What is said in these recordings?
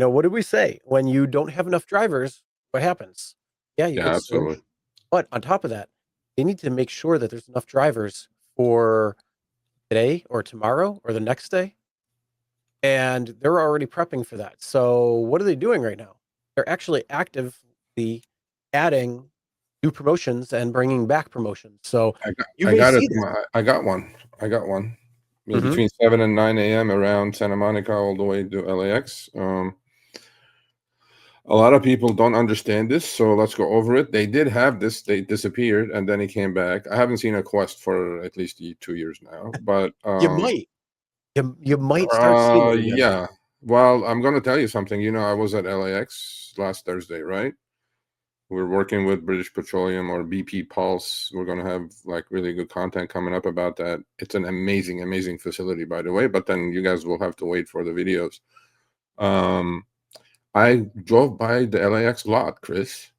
What did we say? When you don't have enough drivers, what happens? Yeah, you Yeah, get absolutely. surge. But on top of that, they need to make sure that there's enough drivers for today or tomorrow or the next day. And they're already prepping for that. So what are they doing right now? They're actually actively adding new promotions and bringing back promotions. So you I may got it. see this. I got one. I got one. Hmm. Between 7 and 9 a.m. around Santa Monica all the way to LAX. A lot of people don't understand this, so let's go over it. They did have this, they disappeared, and then he came back. I haven't seen a Quest for at least 2 years now, but You might. You might start seeing it again. yeah. Well, I'm going to tell you something. I was at LAX last Thursday, right? We're working with British Petroleum or BP Pulse. We're going to have like really good content coming up about that. It's an amazing, amazing facility, by the way, but then you guys will have to wait for the videos. Um, I drove by the LAX lot, Chris,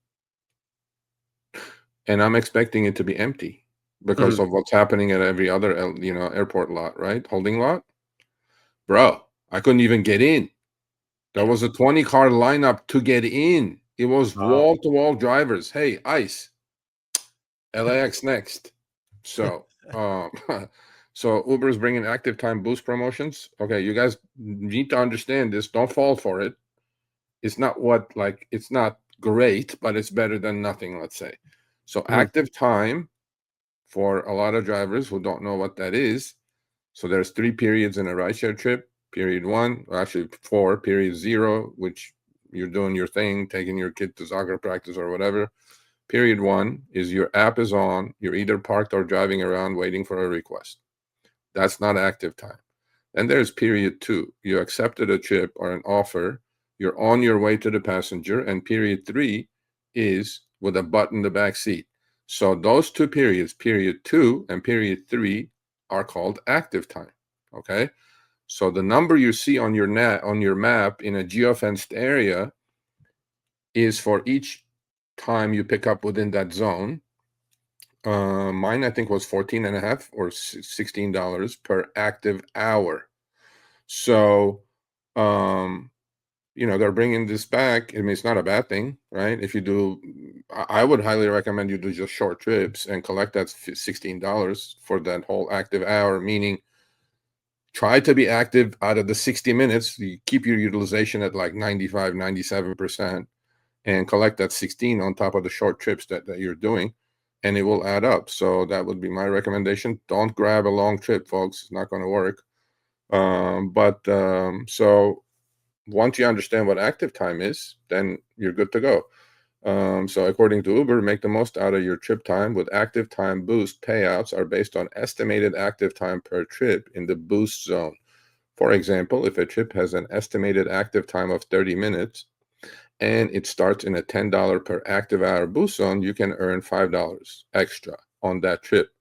and I'm expecting it to be empty because Mhm. of what's happening at every other, airport lot, right? Holding lot. Bro, I couldn't even get in. There was a 20-car lineup to get in. It was Oh. wall-to-wall drivers. Hey, ICE, LAX next. So, so Uber is bringing active time boost promotions. Okay, you guys need to understand this. Don't fall for it. It's not great, but it's better than nothing, let's say. So Mhm. active time for a lot of drivers who don't know what that is. So there's 3 periods in a rideshare trip. Period one, or actually 4. Period zero, which you're doing your thing, taking your kid to soccer practice or whatever. Period one is your app is on. You're either parked or driving around waiting for a request. That's not active time. Then there's period two. You accepted a trip or an offer. You're on your way to the passenger. And period three is with a butt in the back seat. So those 2 periods, period two and period three, are called active time. Okay. So the number you see on your map in a geofenced area is for each time you pick up within that zone. Mine, I think, was 14 and a half or $16 per active hour. So, um, they're bringing this back. I mean, it's not a bad thing, right? If you do, I would highly recommend you do just short trips and collect that $16 for that whole active hour, meaning try to be active out of the 60 minutes. You keep your utilization at like 95, 97%, and collect that 16 on top of the short trips that you're doing, and it will add up. So that would be my recommendation. Don't grab a long trip, folks. It's not going to work. So once you understand what active time is, then you're good to go. So according to Uber, make the most out of your trip time with active time boost. Payouts are based on estimated active time per trip in the boost zone. For example, if a trip has an estimated active time of 30 minutes and it starts in a $10 per active hour boost zone, you can earn $5 extra on that trip.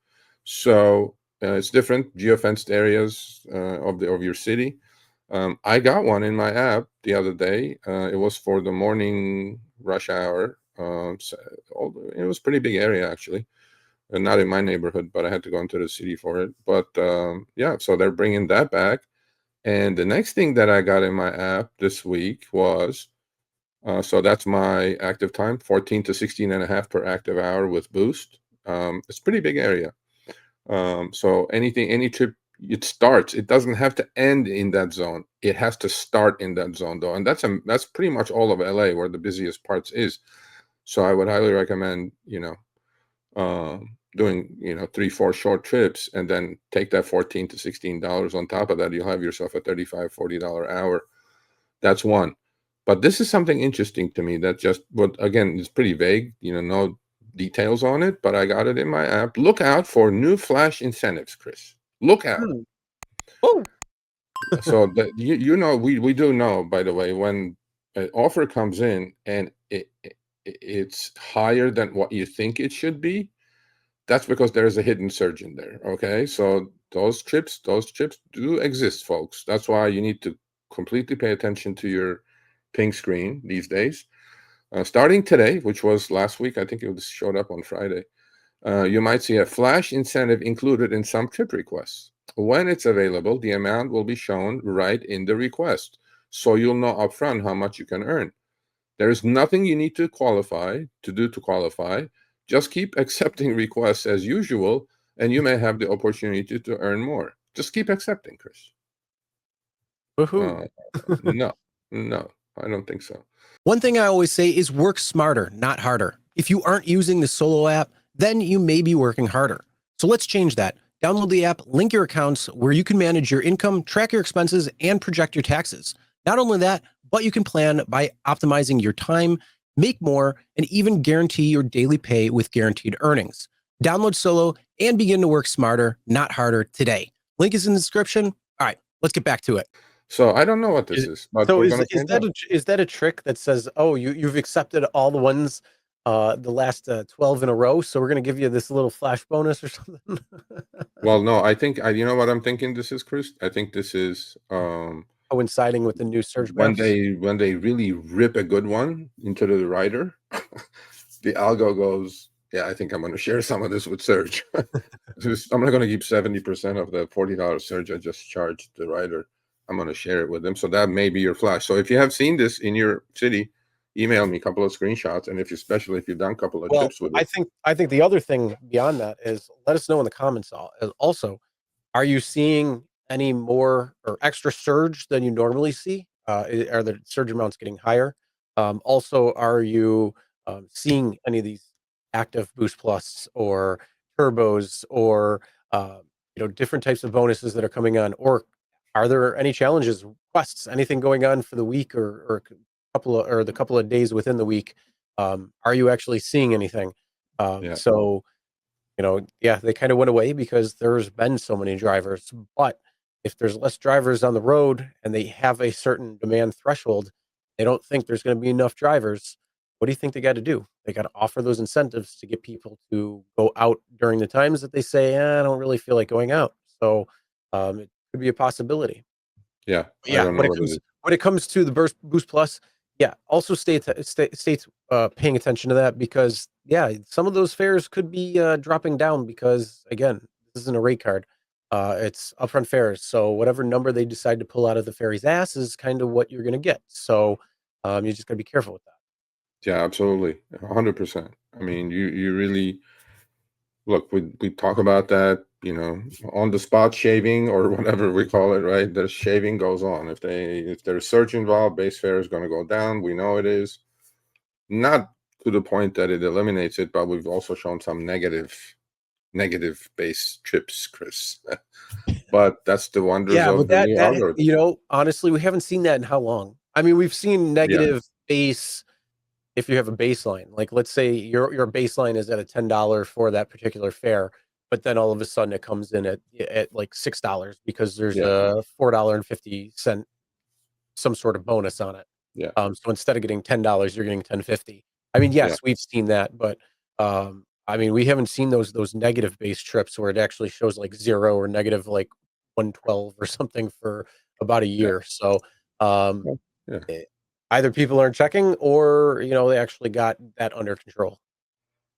So it's different geofenced areas of your city. I got one in my app the other day. It was for the morning rush hour. It was a pretty big area actually, not in my neighborhood, but I had to go into the city for it. But yeah, so they're bringing that back. And the next thing that I got in my app this week was so that's my active time, 14 to 16 and a half per active hour with boost. It's a pretty big area. So any trip it doesn't have to end in that zone. It has to start in that zone though. And that's pretty much all of LA where the busiest parts is. So I would highly recommend, doing, 3, 4 short trips and then take that 14 to $16 on top of that. You'll have yourself a $35, $40 hour. That's one. But this is something interesting to me that just what again is pretty vague, no details on it, but I got it in my app. Look out for new flash incentives, Chris. Look out. Hmm. Oh. So that we do know, by the way, when an offer comes in and it's higher than what you think it should be, that's because there is a hidden surge in there. Okay. So those trips do exist, folks. That's why you need to completely pay attention to your ping screen these days. Starting today, which was last week, I think it showed up on Friday, you might see a flash incentive included in some trip requests. When it's available, the amount will be shown right in the request. so you'll know upfront how much you can earn. There is nothing you need to qualify to qualify. Just keep accepting requests as usual, and you may have the opportunity to earn more. Just keep accepting, Chris. Woohoo. No, I don't think so. One thing I always say is work smarter, not harder. If you aren't using the Solo app, then you may be working harder. So let's change that. Download the app, link your accounts where you can manage your income, track your expenses, and project your taxes. Not only that, but you can plan by optimizing your time, make more, and even guarantee your daily pay with guaranteed earnings. Download Solo and begin to work smarter, not harder today. Link is in the description. All right, let's get back to it. So I don't know what this is, but So we're is gonna find out. is that a trick that says, oh, you've accepted all the ones the last 12 in a row, so we're gonna give you this little flash bonus or something? Well, no, I think you know what I'm thinking this is, Chris? I think this is Coinciding with the new surge when maps. when they really rip a good one into the rider, the algo goes, yeah, I think I'm gonna share some of this with Surge. I'm not gonna keep 70% of the $40 surge I just charged the rider. I'm gonna share it with them. So that may be your flash. So if you have seen this in your city, email me a couple of screenshots, and especially if you've done a couple of trips with it. I think the other thing beyond that is let us know in the comments. Also, are you seeing any more or extra surge than you normally see? Are the surge amounts getting higher? Also, are you seeing any of these active Boost Plus or turbos or different types of bonuses that are coming on? Or are there any challenges, quests, anything going on for the week or the couple of days within the week? Are you actually seeing anything? Yeah. So yeah, they kind of went away because there's been so many drivers. But if there's less drivers on the road and they have a certain demand threshold, they don't think there's going to be enough drivers. What do you think they got to do? They got to offer those incentives to get people to go out during the times that they say, I don't really feel like going out. So it could be a possibility. Yeah, I Yeah, don't know what it is. when it comes to the Boost Plus, yeah, also stay paying attention to that because yeah, some of those fares could be dropping down because again, this isn't a rate card. It's upfront fares. So whatever number they decide to pull out of the ferry's ass is kind of what you're going to get. So you just got to be careful with that. Yeah, absolutely, 100%. I mean, you really look. We talk about that, on the spot shaving or whatever we call it, right? The shaving goes on. If there's surge involved, base fare is going to go down. We know it is not to the point that it eliminates it, but we've also shown some negative base trips, Chris. But that's the wonders Yeah, of but the new algorithm. honestly, we haven't seen that in how long? I mean, we've seen Yeah, negative base if you have a baseline. Like, let's say your baseline is at a $10 for that particular fare, but then all of a sudden it comes in at like $6 because there's yeah, a $4.50 some sort of bonus on it. yeah, So instead of getting $10, you're getting 10.50. I mean, yeah, yes, we've seen that, but I mean, we haven't seen those negative base trips where it actually shows like 0 or negative like 112 or something for about a yeah, year. So um, yeah, eh, either people aren't checking or they actually got that under control.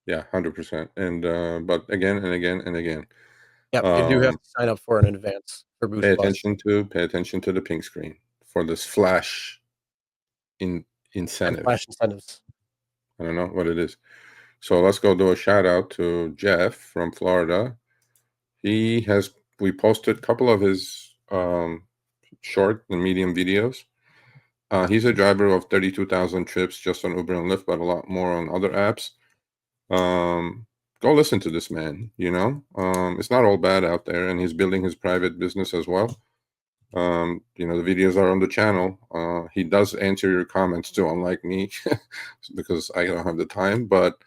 yeah, 100%. And but again and again and again, Yep, you do have um, to sign up for it in advance for Boost Plus pay attention to the pink screen for this flash in and incentive. flash incentives. I don't know what it is. So let's go do a shout out to Jeff from Florida. We posted a couple of his short and medium videos. He's a driver of 32,000 trips just on Uber and Lyft, but a lot more on other apps. Go listen to this man. It's not all bad out there, and he's building his private business as well. The videos are on the channel. He does answer your comments too, unlike me, because I don't have the time. But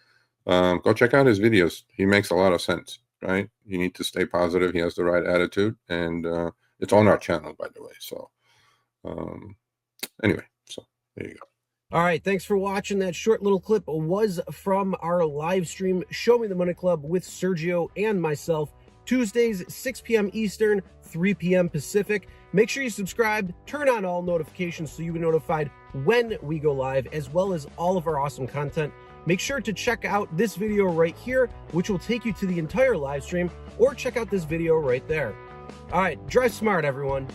go check out his videos. He makes a lot of sense, right? You need to stay positive. He has the right attitude, and it's on our channel, by the way. So, anyway, so there you go. All right, thanks for watching. That short little clip was from our live stream, Show Me the Money Club with Sergio and myself, Tuesdays, 6 p.m. Eastern, 3 p.m. Pacific. Make sure you subscribe, turn on all notifications so you'll be notified when we go live, as well as all of our awesome content. Make sure to check out this video right here, which will take you to the entire live stream, or check out this video right there. All right, drive smart, everyone.